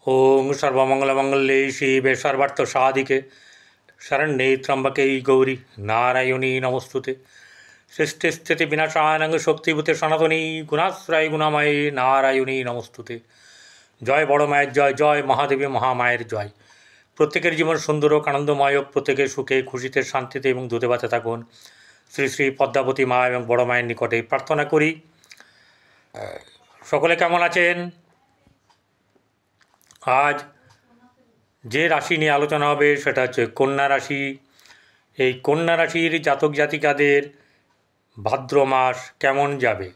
ओं सर्वमंगलमंगल्ये शिवे सर्वार्थसाधिके शरण्ये त्र्यंबके गौरी नारायणी नमोस्तुते। सृष्टिस्थिति विनाशानंग शक्तिभूते सनातनी गुणाश्रय गुणामये नारायणी नमोस्तुते। जय बड़ मायर जय, जय महादेवी महामायर जय। प्रत्येकेर जीवन सुंदर और आनंदमय, प्रत्येके सुखे खुशिते शांतिते एवं दूधे भाते थाकुन। श्री श्री पद्मावती मा एवं बड़ मायेर निकटे प्रार्थना करी। सकले केमन आछेन? आज जे राशि निये आलोचना होबे सेटा हच्छे कन्या राशि। এই কন্যা রাশির জাতক জাতিকাদের ভাদ্র মাস কেমন যাবে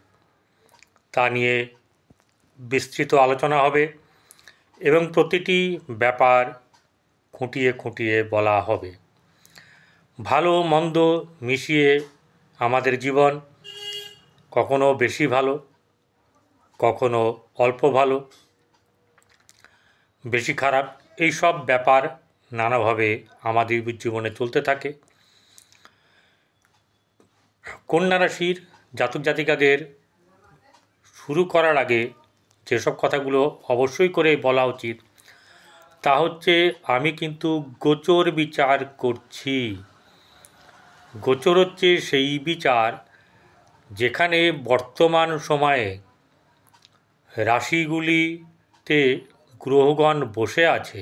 তা নিয়ে বিস্তৃত আলোচনা হবে এবং প্রতিটি ব্যাপার খুঁটিয়ে খুঁটিয়ে বলা হবে। ভালো মন্দ মিশিয়ে আমাদের জীবন, কখনো বেশি ভালো, কখনো অল্প ভালো, বেশি খারাপ, এই সব ব্যাপার নানাভাবে আমাদের জীবনে চলতে থাকে। কন্যা রাশির জাতক জাতিকাদের শুরু করার আগে যেসব কথাগুলো অবশ্যই করে বলা উচিত তা হচ্ছে, আমি কিন্তু গোচর বিচার করছি। গোচর হচ্ছে সেই বিচার যেখানে বর্তমান সময়ে রাশিগুলিতে গ্রহগণ বসে আছে,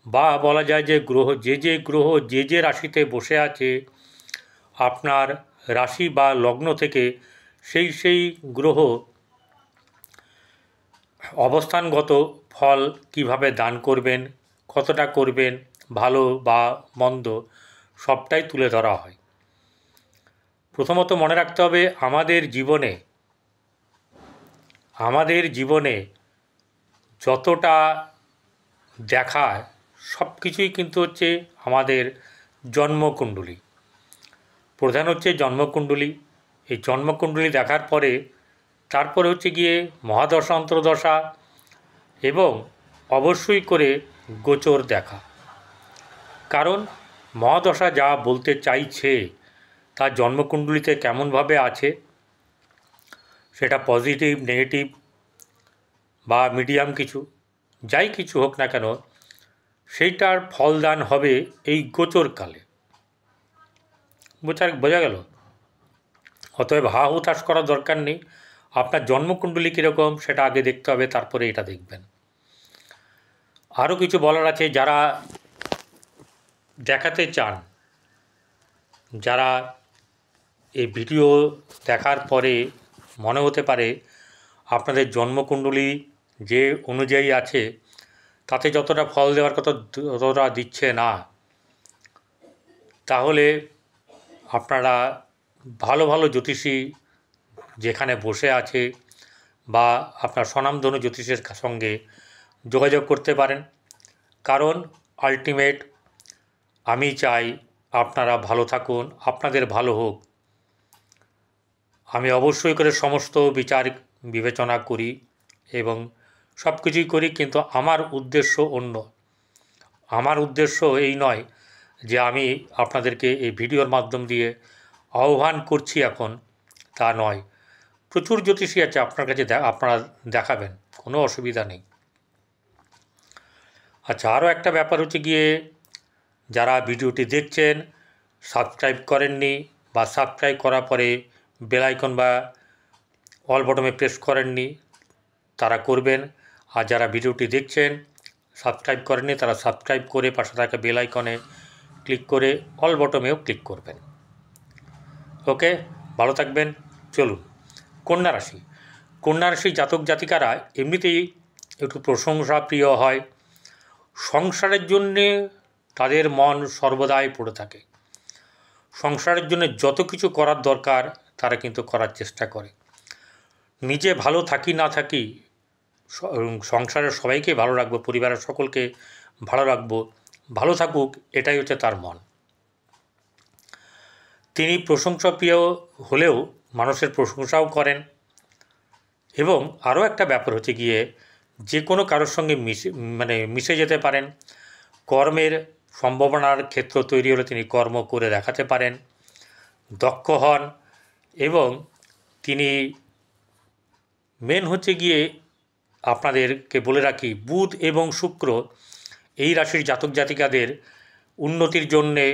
বা বলা যায় যে গ্রহ যে যে রাশিতে বসে আছে, আপনার রাশি বা লগ্ন থেকে সেই গ্রহ অবস্থানগত ফল কিভাবে দান করবেন, কতটা করবেন, ভালো বা মন্দ সবটাই তুলে ধরা হয়। প্রথমত মনে রাখতে হবে, আমাদের জীবনে যতটা দেখায় সব কিছুই কিন্তু হচ্ছে আমাদের জন্মকুণ্ডলী। প্রধান হচ্ছে জন্মকুণ্ডলী। এই জন্মকুণ্ডলী দেখার পরে তারপরে হচ্ছে গিয়ে মহাদশা অন্তর্দশা এবং অবশ্যই করে গোচর দেখা। কারণ মহাদশা যা বলতে চাইছে তা জন্মকুণ্ডলীতে কেমনভাবে আছে, সেটা পজিটিভ নেগেটিভ বা মিডিয়াম কিছু, যাই কিছু হোক না কেন, সেইটার ফলদান হবে এই গোচরকালে। বোঝা গেল? অতএব হা হুতাশ করার দরকার নেই। আপনার জন্মকুণ্ডলী কীরকম সেটা আগে দেখতে হবে, তারপরে এটা দেখবেন। আরও কিছু বলার আছে, যারা দেখাতে চান, যারা এই ভিডিও দেখার পরে মনে হতে পারে আপনাদের জন্মকুণ্ডলী যে অনুযায়ী আছে তাতে যতটা ফল দেওয়ার কথা ততটা দিচ্ছে না, তাহলে আপনারা ভালো ভালো জ্যোতিষী যেখানে বসে আছে বা আপনার স্বনামধন্য জ্যোতিষের সঙ্গে যোগাযোগ করতে পারেন। কারণ আলটিমেট আমি চাই আপনারা ভালো থাকুন, আপনাদের ভালো হোক। আমি অবশ্যই করে সমস্ত বিচার বিবেচনা করি এবং সব কিছুই করি, কিন্তু আমার উদ্দেশ্য অন্য। আমার উদ্দেশ্য এই নয় যে আমি আপনাদেরকে এই ভিডিওর মাধ্যম দিয়ে আহ্বান করছি এখন, তা নয়। প্রচুর জ্যোতিষী আছে আপনার কাছে, আপনারা দেখাবেন, কোনো অসুবিধা নেই। আচ্ছা, আরও একটা ব্যাপার হচ্ছে গিয়ে, যারা ভিডিওটি দেখছেন সাবস্ক্রাইব করেননি বা সাবস্ক্রাইব করার পরে বেল আইকন বা অল বটমে প্রেস করেননি, তারা করবেন। আর যারা ভিডিওটি দেখছেন সাবস্ক্রাইব করেননি, তারা সাবস্ক্রাইব করে পাশে থাকা বেল আইকনে ক্লিক করে অল বটমেও ক্লিক করবেন। ওকে, ভালো থাকবেন। চলুন, কন্যা রাশি। কন্যা রাশি জাতক জাতিকারা এমনিতেই একটু প্রশংসা প্রিয় হয়। সংসারের জন্যে তাদের মন সর্বদাই পড়ে থাকে। সংসারের জন্য যত কিছু করার দরকার তারা কিন্তু করার চেষ্টা করে। নিজে ভালো থাকি না থাকি, সংসারের সবাইকে ভালো রাখবো, পরিবারের সকলকে ভালো রাখবো, ভালো থাকুক, এটাই হচ্ছে তার মন। তিনি প্রশংসাপ্রিয় হলেও মানুষের প্রশংসাও করেন। এবং আরও একটা ব্যাপার হচ্ছে গিয়ে, যে কোনো কারোর সঙ্গে মিশে যেতে পারেন। কর্মের সম্ভাবনার ক্ষেত্র তৈরি হলে তিনি কর্ম করে দেখাতে পারেন, দক্ষ হন। এবং তিনি মেন হচ্ছে গিয়ে আপনাদেরকে বলে রাখি, বুধ এবং শুক্র এই রাশির জাতক জাতিকাদের উন্নতির জন্যে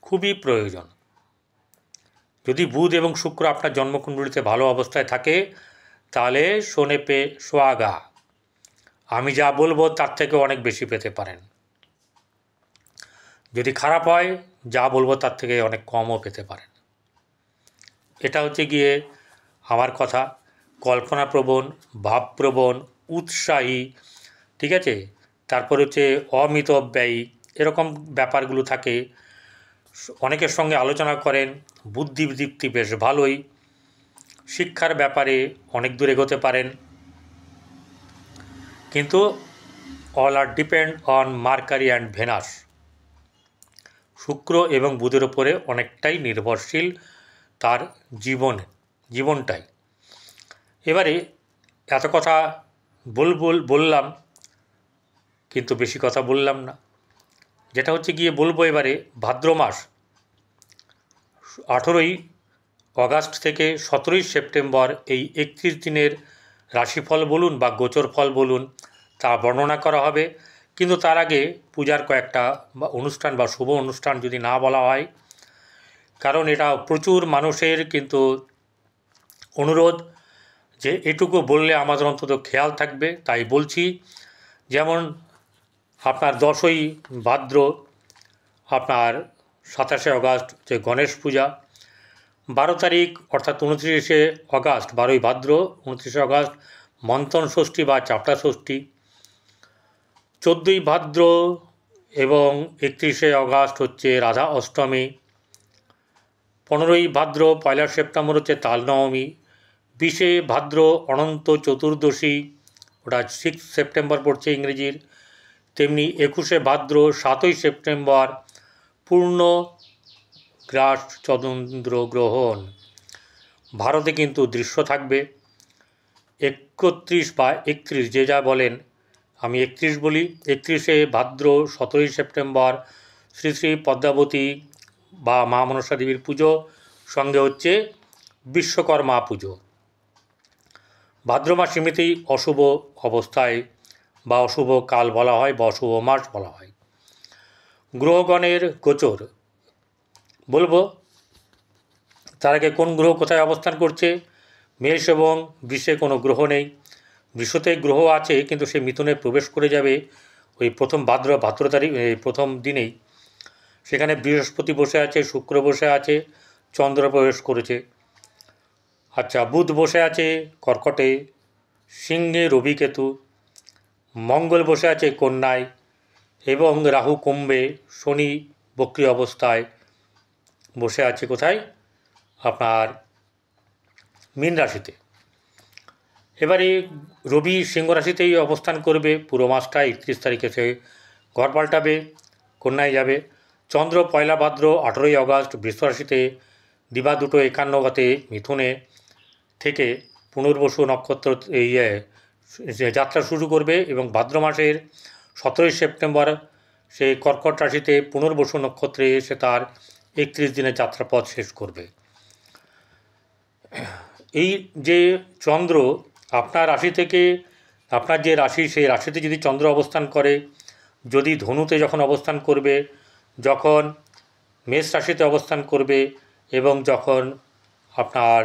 খুবই প্রয়োজন। যদি বুধ এবং শুক্র আপনার জন্মকুণ্ডলিতে ভালো অবস্থায় থাকে তাহলে সোনে পে সোয়াগা, আমি যা বলবো তার থেকে অনেক বেশি পেতে পারেন। যদি খারাপ হয় যা বলবো তার থেকে অনেক কমও পেতে পারেন। এটা হচ্ছে গিয়ে আমার কথা। কল্পনাপ্রবণ, ভাবপ্রবণ, উৎসাহী, ঠিক আছে, তারপর হচ্ছে অমিতব্যয়ী, এরকম ব্যাপারগুলো থাকে। অনেকের সঙ্গে আলোচনা করেন, বুদ্ধিদীপ্তি বেশ ভালোই, শিক্ষার ব্যাপারে অনেক দূর এগোতে পারেন। কিন্তু all are depend on Mercury and Venus, শুক্র এবং বুধের ওপরে অনেকটাই নির্ভরশীল তার জীবনটাই। এবারে এত কথা বললাম, কিন্তু বেশি কথা বললাম না। যেটা হচ্ছে গিয়ে বলবো এবারে, ভাদ্র মাস 18ই অগাস্ট থেকে 17ই সেপ্টেম্বর এই 31 দিনের রাশিফল বলুন বা গোচর ফল বলুন তা বর্ণনা করা হবে। কিন্তু তার আগে পূজার কয়েকটা অনুষ্ঠান বা শুভ অনুষ্ঠান যদি না বলা হয়, কারণ এটা প্রচুর মানুষের কিন্তু অনুরোধ যে এটুকু বললে আমাদের অন্তত খেয়াল থাকবে, তাই বলছি। যেমন আপনার 10ই ভাদ্র, আপনার 27শে অগাস্ট যে গণেশ পূজা, 12 তারিখ অর্থাৎ 29শে অগাস্ট, 12ই ভাদ্র 29শে অগাস্ট মন্থন ষষ্ঠী বা চাপটা ষষ্ঠী, 14ই ভাদ্র এবং 31শে অগাস্ট হচ্ছে রাধা অষ্টমী, 15ই ভাদ্র 1 সেপ্টেম্বর হচ্ছে তাল নবমী, 20শে ভাদ্র অনন্ত চতুর্দশী, ওটা 6 সেপ্টেম্বর পড়ছে ইংরেজির। তেমনি 21শে ভাদ্র 7ই সেপ্টেম্বর পূর্ণ গ্রাস চন্দ্রগ্রহণ। ভারতে কিন্তু দৃশ্য থাকবে 31 বা 31, যে যা বলেন, আমি 31 বলি। 31শে ভাদ্র 17ই সেপ্টেম্বর শ্রী শ্রী পদ্মাবতী বা মা মনসা দেবীর পুজো, সঙ্গে হচ্ছে বিশ্বকর্মা পুজো। ভাদ্র মাস এমনিতেই অশুভ অবস্থায় বা অশুভ কাল বলা হয় বা অশুভ মাস বলা হয়। গ্রহগণের গোচর বলবো, তার আগে কোন গ্রহ কোথায় অবস্থান করছে। মেষ এবং বৃষে কোনো গ্রহ নেই। বৃষতে গ্রহ আছে কিন্তু সে মিথুনে প্রবেশ করে যাবে ওই প্রথম ভাদ্র তারিখ, প্রথম দিনেই। সেখানে বৃহস্পতি বসে আছে, শুক্র বসে আছে, চন্দ্র প্রবেশ করেছে। আচ্ছা, বুধ বসে আছে কর্কটে, সিংহে রবি কেতু, মঙ্গল বসে আছে কন্যায় এবং রাহু কুম্ভে, শনি বক্রী অবস্থায় বসে আছে কোথায়, আপনার মীন রাশিতে। এবারে রবি সিংহ রাশিতেই অবস্থান করবে পুরো মাসটা। 31 তারিখে সে ঘর পাল্টাবে, কন্যায় যাবে। চন্দ্র 1 ভাদ্র 18ই অগাস্ট বৃষ রাশিতে দিবা 2:51 গতে মিথুনে থেকে পুনর্বসু নক্ষত্র যাত্রা শুরু করবে এবং ভাদ্র মাসের 17ই সেপ্টেম্বর সে কর্কট রাশিতে পুনর্বসু নক্ষত্রে এসে তার 31 দিনের যাত্রাপথ শেষ করবে। এই যে চন্দ্র আপনার রাশি থেকে, আপনার যে রাশি সেই রাশিতে যদি চন্দ্র অবস্থান করে, যদি ধনুতে যখন অবস্থান করবে, যখন মেষ রাশিতে অবস্থান করবে এবং যখন আপনার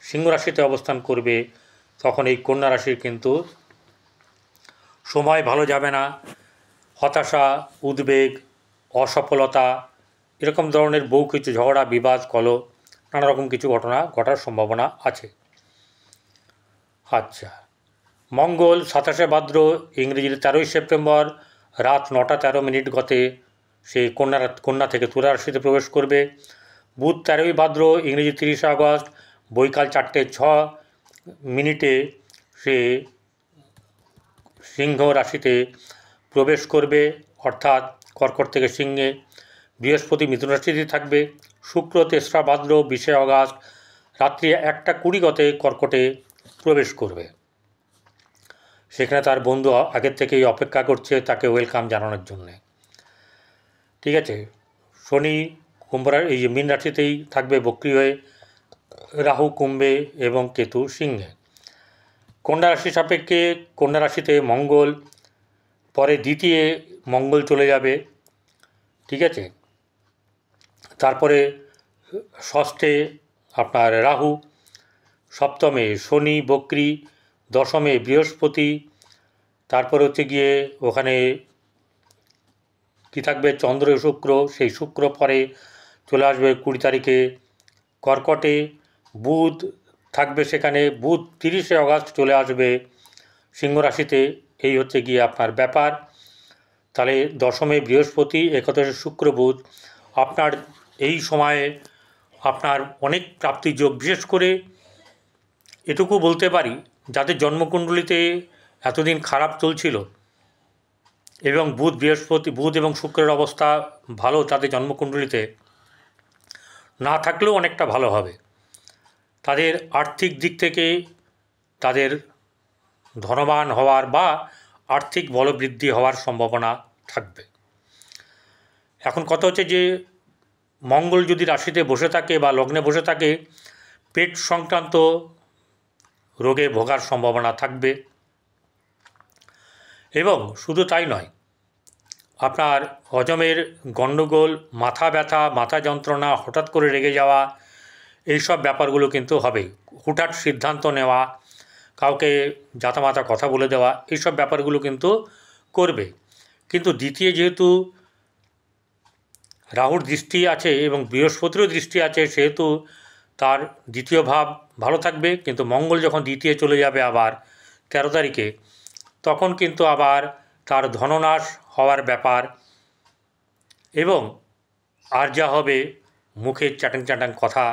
সিংহ রাশিতে অবস্থান করবে, তখন এই কন্যা রাশির কিন্তু সময় ভালো যাবে না। হতাশা, উদ্বেগ, অসফলতা, এরকম ধরনের বহু কিছু ঝগড়া, বিবাদ, কলহ, নানা রকম কিছু ঘটনা ঘটার সম্ভাবনা আছে। আচ্ছা, মঙ্গল 27শে ভাদ্র ইংরেজির 13ই সেপ্টেম্বর রাত 9টা 13 মিনিট গতে সে কন্যা থেকে তুলা রাশিতে প্রবেশ করবে। বুধ 13ই ভাদ্র ইংরেজি 30শে আগস্ট বৈকাল 4টে 6 মিনিটে সে সিংহ রাশিতে প্রবেশ করবে, অর্থাৎ কর্কট থেকে সিংহে। বৃহস্পতি মিথুন রাশিতে থাকবে। শুক্র 3রা ভাদ্র 20শে আগস্ট রাত্রি 1টা 20 গতে কর্কটে প্রবেশ করবে। সেখানে তার বন্ধু আগের থেকেই অপেক্ষা করছে তাকে ওয়েলকাম জানানোর জন্যে, ঠিক আছে। শনি এই যে মীন রাশিতেই থাকবে বক্রী হয়ে, রাহু কুম্ভে এবং কেতু সিংহে। কন্যা রাশি সাপেক্ষে কন্যা রাশিতে মঙ্গল, পরে দ্বিতীয় মঙ্গল চলে যাবে, ঠিক আছে। তারপরে ষষ্ঠে আপনার রাহু, সপ্তমে শনি বক্রী, দশমে বৃহস্পতি, তারপরে হচ্ছে গিয়ে ওখানে কি থাকবে চন্দ্র শুক্র, সেই শুক্র পরে চলে আসবে 20 তারিখে কর্কটে, বুধ থাকবে সেখানে, বুধ 30শে অগাস্ট চলে আসবে সিংহ রাশিতে। এই হচ্ছে গিয়ে আপনার ব্যাপার। তাহলে দশমে বৃহস্পতি, একাদশে শুক্র বুধ, আপনার এই সময়ে আপনার অনেক প্রাপ্তির যোগ। বিশেষ করে এটুকু বলতে পারি, যাদের জন্মকুণ্ডলিতে এতদিন খারাপ চলছিল এবং বুধ এবং শুক্রের অবস্থা ভালো তাদের জন্মকুণ্ডলিতে না থাকলেও অনেকটা ভালো হবে। তাদের আর্থিক দিক থেকে তাদের ধনবান হওয়ার বা আর্থিক বলবৃদ্ধি হওয়ার সম্ভাবনা থাকবে। এখন কথা হচ্ছে যে মঙ্গল যদি রাশিতে বসে থাকে বা লগ্নে বসে থাকে, পেট সংক্রান্ত রোগে ভোগার সম্ভাবনা থাকবে। এবং শুধু তাই নয়, আপনার হজমের গণ্ডগোল, মাথা ব্যথা, মাথা যন্ত্রণা, হঠাৎ করে রেগে যাওয়া, এইসব ব্যাপারগুলো কিন্তু হবে। হুটহাট সিদ্ধান্ত নেওয়া, কাউকে জাতামাতা কথা বলে দেওয়া, এইসব ব্যাপারগুলো কিন্তু করবে। কিন্তু দ্বিতীয় যেহেতু রাহুর দৃষ্টি আছে এবং বৃহস্পতিরও দৃষ্টি আছে, সেহেতু তার দ্বিতীয় ভাব ভালো থাকবে। কিন্তু মঙ্গল যখন দ্বিতীয় চলে যাবে আবার 13 তারিখে, তখন কিন্তু আবার তার ধননাশ হওয়ার ব্যাপার এবং আর যা হবে মুখের চ্যাটাং চ্যাটাং কথা,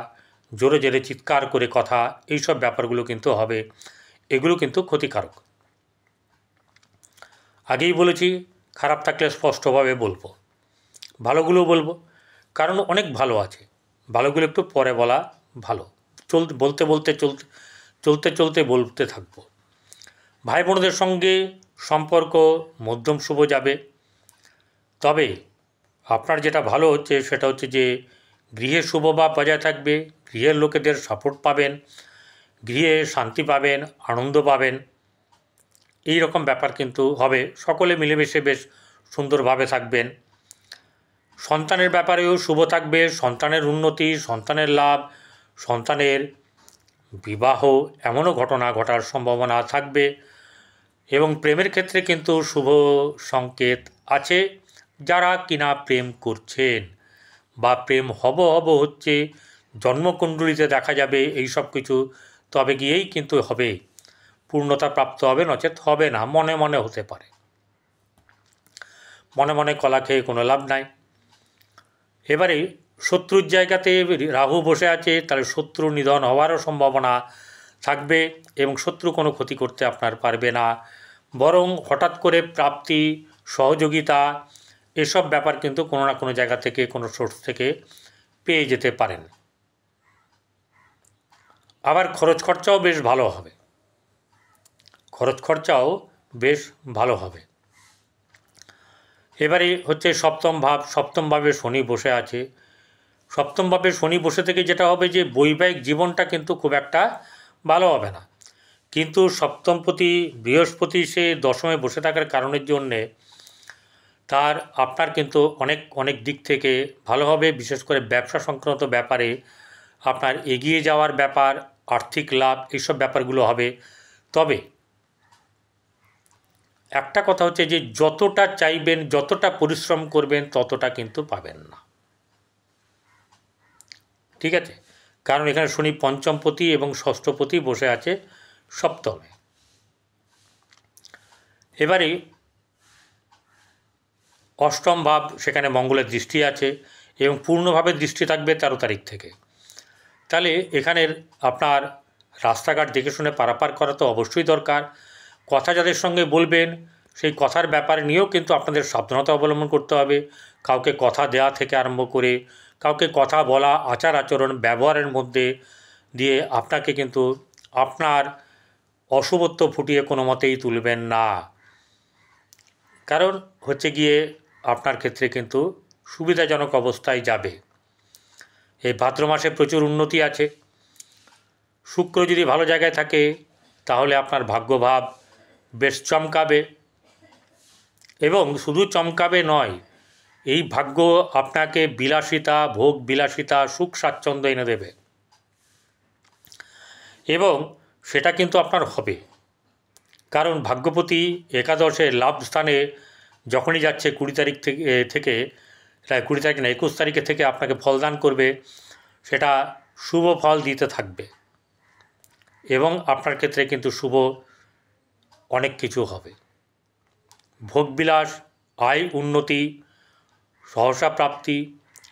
জোরে জোরে চিৎকার করে কথা, এইসব ব্যাপারগুলো কিন্তু হবে। এগুলো কিন্তু ক্ষতিকারক। আগেই বলেছি, খারাপ থাকলে স্পষ্টভাবে বলবো, ভালোগুলো বলবো, কারণ অনেক ভালো আছে। ভালোগুলো একটু পরে বলা ভালো। চলতে চলতে বলতে থাকবো। ভাই বোনদের সঙ্গে সম্পর্ক মধ্যম শুভ যাবে। তবে আপনার যেটা ভালো হচ্ছে সেটা হচ্ছে যে গৃহে শুভভাব বজায় থাকবে, গৃহের লোকেদের সাপোর্ট পাবেন, গৃহে শান্তি পাবেন, আনন্দ পাবেন, এই রকম ব্যাপার কিন্তু হবে। সকলে মিলেমিশে বেশ সুন্দরভাবে থাকবেন। সন্তানের ব্যাপারেও শুভ থাকবে, সন্তানের উন্নতি, সন্তানের লাভ, সন্তানের বিবাহ, এমনও ঘটনা ঘটার সম্ভাবনা থাকবে। এবং প্রেমের ক্ষেত্রে কিন্তু শুভ সংকেত আছে। যারা কিনা প্রেম করছেন বা প্রেম হব হচ্ছে, জন্মকুণ্ডলিতে দেখা যাবে এই সব কিছু, তবে গিয়েই কিন্তু হবে, পূর্ণতা প্রাপ্ত হবে, নচেত হবে না। মনে মনে হতে পারে, মনে মনে কলা খেয়ে কোনো লাভ নাই। এবারে শত্রুর জায়গাতে রাহু বসে আছে, তাহলে শত্রু নিধন হওয়ারও সম্ভাবনা থাকবে এবং শত্রু কোনো ক্ষতি করতে আপনার পারবে না, বরং হঠাৎ করে প্রাপ্তি, সহযোগিতা, এসব ব্যাপার কিন্তু কোনো না কোনো জায়গা থেকে, কোনো সোর্স থেকে পেয়ে যেতে পারেন। আবার খরচ খরচাও বেশ ভালো হবে, বেশ ভালো হবে। এবারে হচ্ছে সপ্তম ভাবে শনি বসে আছে। সপ্তম ভাবে শনি বসে থেকে যেটা হবে যে বৈবাহিক জীবনটা কিন্তু খুব একটা ভালো হবে না। কিন্তু সপ্তমপতি বৃহস্পতি সে দশমে বসে থাকার কারণের জন্যে তার আপনার কিন্তু অনেক দিক থেকে ভালো হবে। বিশেষ করে ব্যবসা সংক্রান্ত ব্যাপারে আপনার এগিয়ে যাওয়ার ব্যাপার, আর্থিক লাভ, এইসব ব্যাপারগুলো হবে। তবে একটা কথা হচ্ছে যে যতটা চাইবেন, যতটা পরিশ্রম করবেন, ততটা কিন্তু পাবেন না, ঠিক আছে। কারণ এখানে শনি পঞ্চমপতি এবং ষষ্ঠপতি বসে আছে সপ্তমে। এবারে অষ্টম ভাব, সেখানে মঙ্গলের দৃষ্টি আছে এবং পূর্ণভাবে দৃষ্টি থাকবে 13 তারিখ থেকে। তাহলে এখানের আপনার রাস্তাঘাট দেখে শুনে পারাপার করা তো অবশ্যই দরকার। কথা যাদের সঙ্গে বলবেন, সেই কথার ব্যাপারে নিয়েও কিন্তু আপনাদের সাবধানতা অবলম্বন করতে হবে। কাউকে কথা দেওয়া থেকে আরম্ভ করে কাউকে কথা বলা, আচার আচরণ, ব্যবহারের মধ্যে দিয়ে আপনাকে কিন্তু আপনার অশুভত্ব ফুটিয়ে কোনো মতেই তুলবেন না। কারণ হচ্ছে গিয়ে আপনার ক্ষেত্রে কিন্তু সুবিধাজনক অবস্থায় যাবে। এই ভাদ্র মাসে প্রচুর উন্নতি আছে। শুক্র যদি ভালো জায়গায় থাকে তাহলে আপনার ভাগ্যভাব বেশ চমকাবে, এবং শুধু চমকাবে নয়, এই ভাগ্য আপনাকে বিলাসিতা, ভোগ বিলাসিতা, সুখ স্বাচ্ছন্দ্য এনে দেবে, এবং সেটা কিন্তু আপনার হবে। কারণ ভাগ্যপতি একাদশে লাভ স্থানে যখনই যাচ্ছে 20 তারিখ থেকে 20 তারিখ না 21 তারিখে থেকে আপনাকে ফলদান করবে, সেটা শুভ ফল দিতে থাকবে, এবং আপনার ক্ষেত্রে কিন্তু শুভ অনেক কিছু হবে। ভোগবিলাস, আয় উন্নতি, সহসা প্রাপ্তি,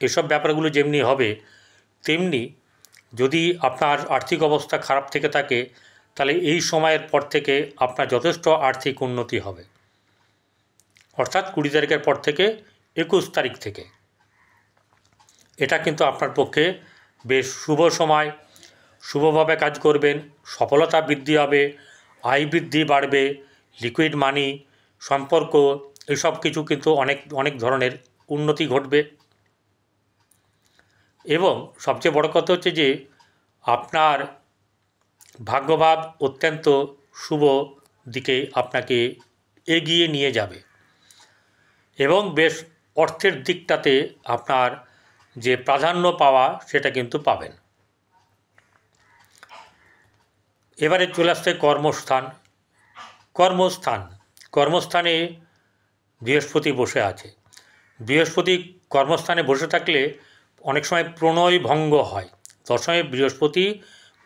এসব ব্যাপারগুলো যেমনি হবে, তেমনি যদি আপনার আর্থিক অবস্থা খারাপ থেকে থাকে, তাহলে এই সময়ের পর থেকে আপনার যথেষ্ট আর্থিক উন্নতি হবে, অর্থাৎ 20 তারিখের পর থেকে 21 তারিখ থেকে। এটা কিন্তু আপনার পক্ষে বেশ শুভ সময়, শুভভাবে কাজ করবেন, সফলতা বৃদ্ধি হবে, আয় বৃদ্ধি বাড়বে, লিকুইড মানি, সম্পর্ক, এসব কিছু কিন্তু অনেক অনেক ধরনের উন্নতি ঘটবে। এবং সবচেয়ে বড় কথা হচ্ছে যে আপনার ভাগ্যভাব অত্যন্ত শুভ দিকে আপনাকে এগিয়ে নিয়ে যাবে, এবং বেশ অর্থের দিকটাতে আপনার যে প্রাধান্য পাওয়া সেটা কিন্তু পাবেন। এবারে চলে আসছে কর্মস্থানে বৃহস্পতি বসে আছে। বৃহস্পতি কর্মস্থানে বসে থাকলে অনেক সময় প্রণয় ভঙ্গ হয়। দশমে বৃহস্পতি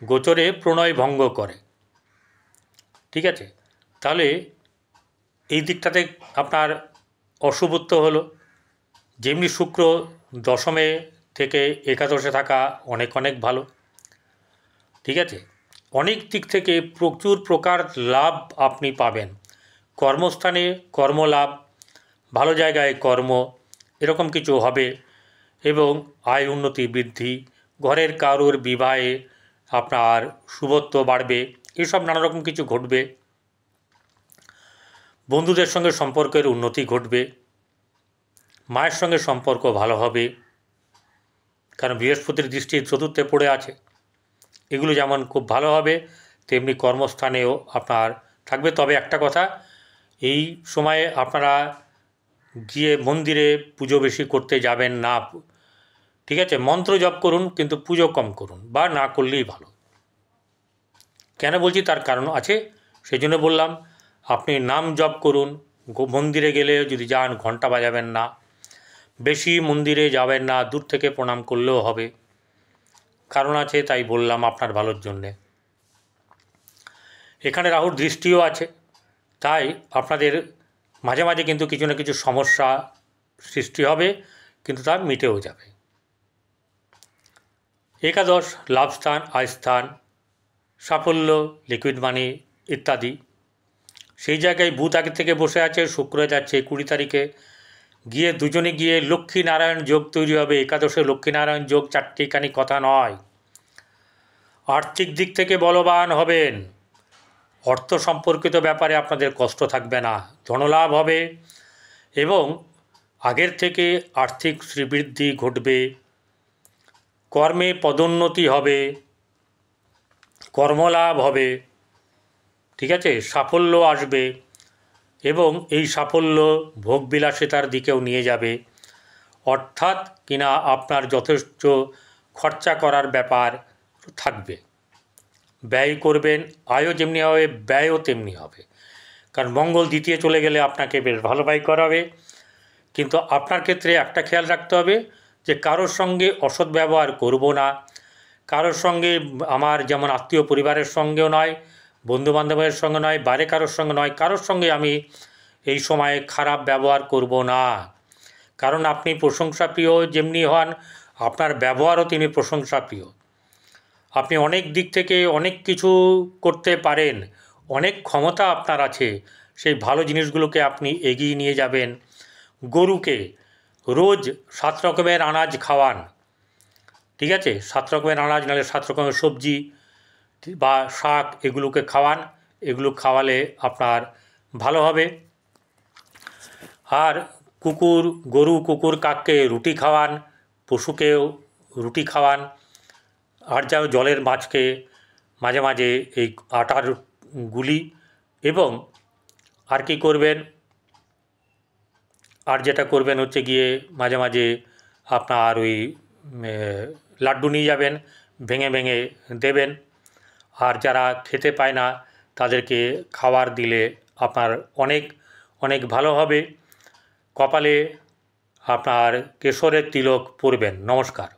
গোচরে প্রণয় ভঙ্গ করে, ঠিক আছে? তাহলে এই দিকটাতে আপনার অশুভত্ব হলো। যেমনি শুক্র দশমে থেকে একাদশে থাকা অনেক অনেক ভালো, ঠিক আছে? অনেক দিক থেকে প্রচুর প্রকার লাভ আপনি পাবেন। কর্মস্থানে কর্মলাভ, ভালো জায়গায় কর্ম, এরকম কিছু হবে, এবং আয় উন্নতি বৃদ্ধি, ঘরের কারুর বিবাহে আপনার শুভত্ব বাড়বে, এসব নানা রকম কিছু ঘটবে। বন্ধুদের সঙ্গে সম্পর্কের উন্নতি ঘটবে, মায়ের সঙ্গে সম্পর্ক ভালো হবে, কারণ বৃহস্পতির দৃষ্টি চতুর্থে পড়ে আছে। এগুলো যেমন খুব ভালো হবে, তেমনি কর্মস্থানেও আপনার থাকবে। তবে একটা কথা, এই সময়ে আপনারা গিয়ে মন্দিরে পুজো বেশি করতে যাবেন না, ঠিক আছে? মন্ত্র জপ করুন, কিন্তু পুজো কম করুন, বা না করলেই ভালো। কেন বলছি তার কারণ আছে, সেই জন্য বললাম। আপনি নাম জপ করুন, মন্দিরে গেলে যদি যান ঘণ্টা বাজাবেন না, বেশি মন্দিরে যাবেন না, দূর থেকে প্রণাম করলেও হবে। কারণ আছে, তাই বললাম আপনার ভালোর জন্যে। এখানে রাহুর দৃষ্টিও আছে, তাই আপনাদের মাঝে মাঝে কিন্তু কিছু না কিছু সমস্যা সৃষ্টি হবে, কিন্তু তা মিটেও যাবে। একাদশ লাভস্থান, আয়স্থান, সাফল্য, লিকুইড মানি ইত্যাদি। সেই জায়গায় বুধ আগে থেকে বসে আছে, শুক্র যাচ্ছে 20 তারিখে, গিয়ে দুজনে গিয়ে লক্ষ্মীনারায়ণ যোগ তৈরি হবে। একাদশে লক্ষ্মীনারায়ণ যোগ চারটিখানি কথা নয়। আর্থিক দিক থেকে বলবান হবেন, অর্থ সম্পর্কিত ব্যাপারে আপনাদের কষ্ট থাকবে না, ধনলাভ হবে, এবং আগের থেকে আর্থিক শ্রীবৃদ্ধি ঘটবে, কর্মে পদোন্নতি হবে, কর্মলাভ হবে, ঠিক আছে? সাফল্য আসবে, এবং এই সাফল্য ভোগবিলাসিতার দিকেও নিয়ে যাবে, অর্থাৎ কিনা আপনার যথেষ্ট খরচা করার ব্যাপার থাকবে। ব্যয় করবেন, আয়ও যেমনি হবে ব্যয়ও তেমনি হবে, কারণ মঙ্গল দ্বিতীয় চলে গেলে আপনাকে বেশ ভালো ব্যয় করাবে। কিন্তু আপনার ক্ষেত্রে একটা খেয়াল রাখতে হবে যে কারোর সঙ্গে অসৎ ব্যবহার করব না, কারোর সঙ্গে, আমার যেমন আত্মীয় পরিবারের সঙ্গেও নয়, বন্ধুবান্ধবের সঙ্গে নয়, বাইরে কারোর সঙ্গে নয়, কারোর সঙ্গে আমি এই সময়ে খারাপ ব্যবহার করব না। কারণ আপনি প্রশংসাপ্রিয় যেমনি হন, আপনার ব্যবহারও তিনি প্রশংসাপ্রিয়। আপনি অনেক দিক থেকে অনেক কিছু করতে পারেন, অনেক ক্ষমতা আপনার আছে, সেই ভালো জিনিসগুলোকে আপনি এগিয়ে নিয়ে যাবেন। গরুকে রোজ 7 রকমের আনাজ খাওয়ান, ঠিক আছে? 7 রকমের আনাজ, নাহলে 7 রকমের সবজি বা শাক, এগুলোকে খাওয়ান। এগুলো খাওয়ালে আপনার ভালো হবে। আর গরু, কুকুর, কাককে রুটি খাওয়ান, পশুকেও রুটি খাওয়ান। আর যাও জলের মাছকে মাঝে মাঝে এই আটার গুলি এবং আর কি করবেন, আর যেটা করবেন হচ্ছে গিয়ে মাঝে মাঝে আপনার ওই লাড্ডু নিয়ে যাবেন, ভেঙে ভেঙে দেবেন। আর যারা খেতে পায় না তাদেরকে খাবার দিলে আপনার অনেক অনেক ভালো হবে। কপালে আপনার কেশরের তিলক পরবেন। নমস্কার।